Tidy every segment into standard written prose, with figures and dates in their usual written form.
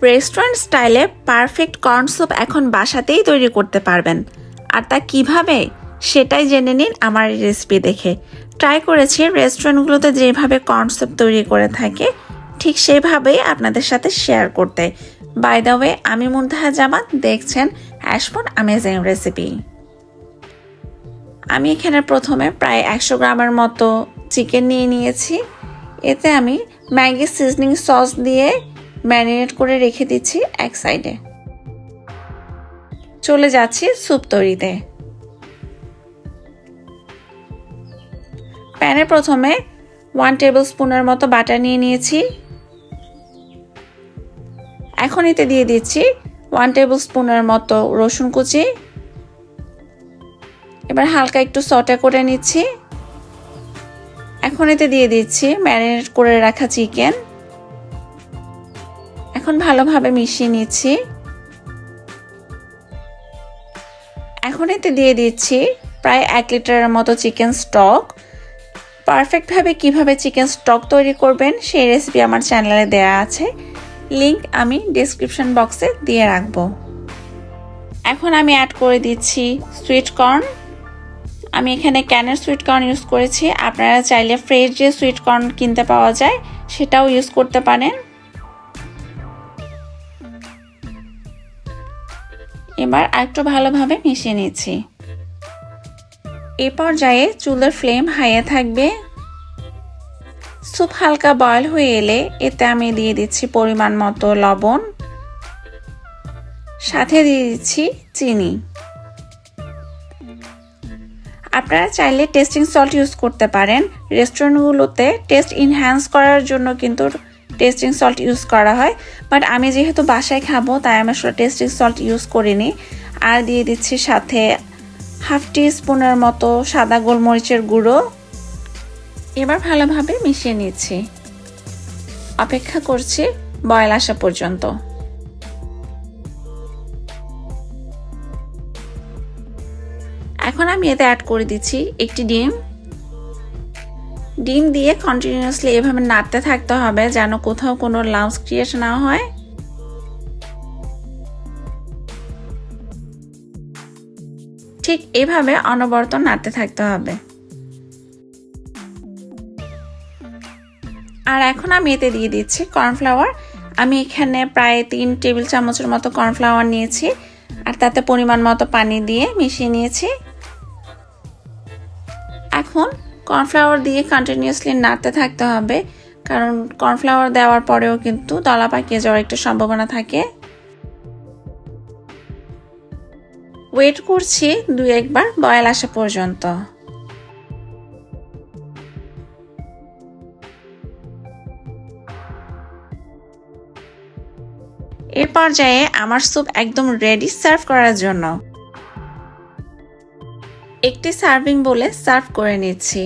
Restaurant স্টাইলে perfect corn soup এখন বাসাতেই তৈরি করতে পারবেন। আর তা কিভাবে সেটাই জেনে নিন আমার এই রেসিপি দেখে। ট্রাই করেছি রেস্টুরেন্টগুলোতে যেভাবে কর্ন স্যুপ তৈরি করে থাকে ঠিক সেভাবেই আপনাদের সাথে শেয়ার করতে। বাই দ্য ওয়ে, আমি মুনতাহা জামান, দেখছেন অ্যাশপন অ্যামেজিং রেসিপি। আমি এখানে প্রথমে প্রায় 100 গ্রামের মতো চিকেন নিয়ে নিয়েছি। এতে আমি ম্যাগি সিজনিং সস দিয়ে ম্যারিনেট করে রেখে দিচ্ছি এক সাইডে। চলে যাচ্ছি স্যুপ তৈরিতে। প্যানে প্রথমে 1 টেবিল স্পুনের মতো বাটার নিয়ে নিয়েছি। এখন এতে দিয়ে দিচ্ছি 1 টেবিল স্পুনের মতো রসুন কুচি। এবার হালকা একটু সটে করে নিচ্ছি। এখন এতে দিয়ে দিচ্ছি ম্যারিনেট করে রাখা চিকেন। এখন ভালোভাবে মিশিয়ে নিচ্ছি। এখন এতে দিয়ে দিচ্ছি প্রায় 1 লিটারের মতো চিকেন স্টক। পারফেক্টভাবে কিভাবে চিকেন স্টক তৈরি করবেন সেই রেসিপি আমার চ্যানেলে দেয়া আছে, লিংক আমি ডেসক্রিপশন বক্সে দিয়ে রাখবো। এখন আমি অ্যাড করে দিচ্ছি সুইট কর্ন। আমি এখানে ক্যানের সুইট কর্ন ইউজ করেছি, আপনারা চাইলে ফ্রেশ যে সুইট কর্ন কিনতে পাওয়া যায় সেটাও ইউজ করতে পারেন। এবার একটু ভালোভাবে মিশিয়ে নিচ্ছি। এই পর্যায়ে চুলার ফ্লেম হাইয়ে থাকবে। স্যুপ হালকা বয়েল হয়ে এলে এতে আমি দিয়ে দিচ্ছি পরিমাণ মতো লবণ, সাথে দিয়ে দিচ্ছি চিনি। আপনারা চাইলে টেস্টিং সল্ট ইউজ করতে পারেন। রেস্টুরেন্টগুলোতে টেস্ট ইনহ্যান্স করার জন্য কিন্তু টেস্টিং সল্ট ইউজ করা হয়, বাট আমি যেহেতু বাসায় খাবো তাই আমি আসলে টেস্টিং সল্ট ইউজ করিনি। আর দিয়ে দিচ্ছি সাথে হাফ টি স্পুনের মতো সাদা গোলমরিচের গুঁড়ো। এবার ভালোভাবে মিশিয়ে নিচ্ছি। অপেক্ষা করছি বয়েল আসা পর্যন্ত। এখন আমি এতে অ্যাড করে দিচ্ছি একটি ডিম। ডিম দিয়ে কন্টিনিউয়াসলি এভাবে নাড়তে থাকতে হবে যেন কোথাও কোনো লাম্পস ক্রিয়েট না হয়। ঠিক এভাবে অনবরত নাড়তে থাকতে হবে। আর এখন আমি এতে দিয়ে দিচ্ছি কর্নফ্লাওয়ার। আমি এখানে প্রায় 3 টেবিল চামচের মতো কর্নফ্লাওয়ার নিয়েছি আর তাতে পরিমাণ মতো পানি দিয়ে মিশিয়ে নিয়েছি। এখন কর্নফ্লাওয়ার দিয়ে কন্টিনিউয়াসলি নাড়তে থাকতে হবে, কারণ কর্নফ্লাওয়ার দেওয়ার পরেও কিন্তু দলা পাকিয়ে যাওয়ার একটা সম্ভাবনা থাকে। ওয়েট করছি 2-1 বার বয়েল আসা পর্যন্ত। এই পর্যায়ে আমার স্যুপ একদম রেডি সার্ভ করার জন্য। একটি সার্ভিং বলে সার্ভ করে নিচ্ছি।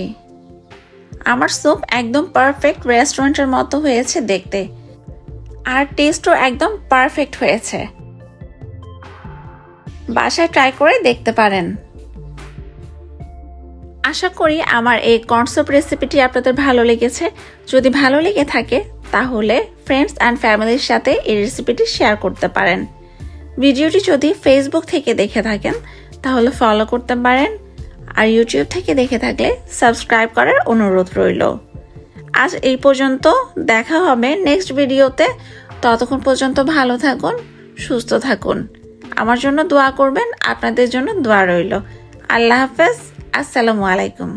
আমার স্যুপ একদম পারফেক্ট রেস্টুরেন্টের মতো হয়েছে দেখতে, আর টেস্টও একদম পারফেক্ট হয়েছে। বাসায় ট্রাই করে দেখতে পারেন। আশা করি আমার এই কর্ন স্যুপ রেসিপিটি আপনাদের ভালো লেগেছে। যদি ভালো লেগে থাকে তাহলে ফ্রেন্ডস অ্যান্ড ফ্যামিলির সাথে এই রেসিপিটি শেয়ার করতে পারেন। ভিডিওটি যদি ফেসবুক থেকে দেখে থাকেন তাহলে ফলো করতে পারেন, আর ইউটিউব থেকে দেখে থাকলে সাবস্ক্রাইব করার অনুরোধ রইল। আজ এই পর্যন্ত, দেখা হবে নেক্সট ভিডিওতে। ততক্ষণ পর্যন্ত ভালো থাকুন, সুস্থ থাকুন। আমার জন্য দোয়া করবেন, আপনাদের জন্য দোয়া রইল। আল্লাহ হাফেজ, আসসালামু আলাইকুম।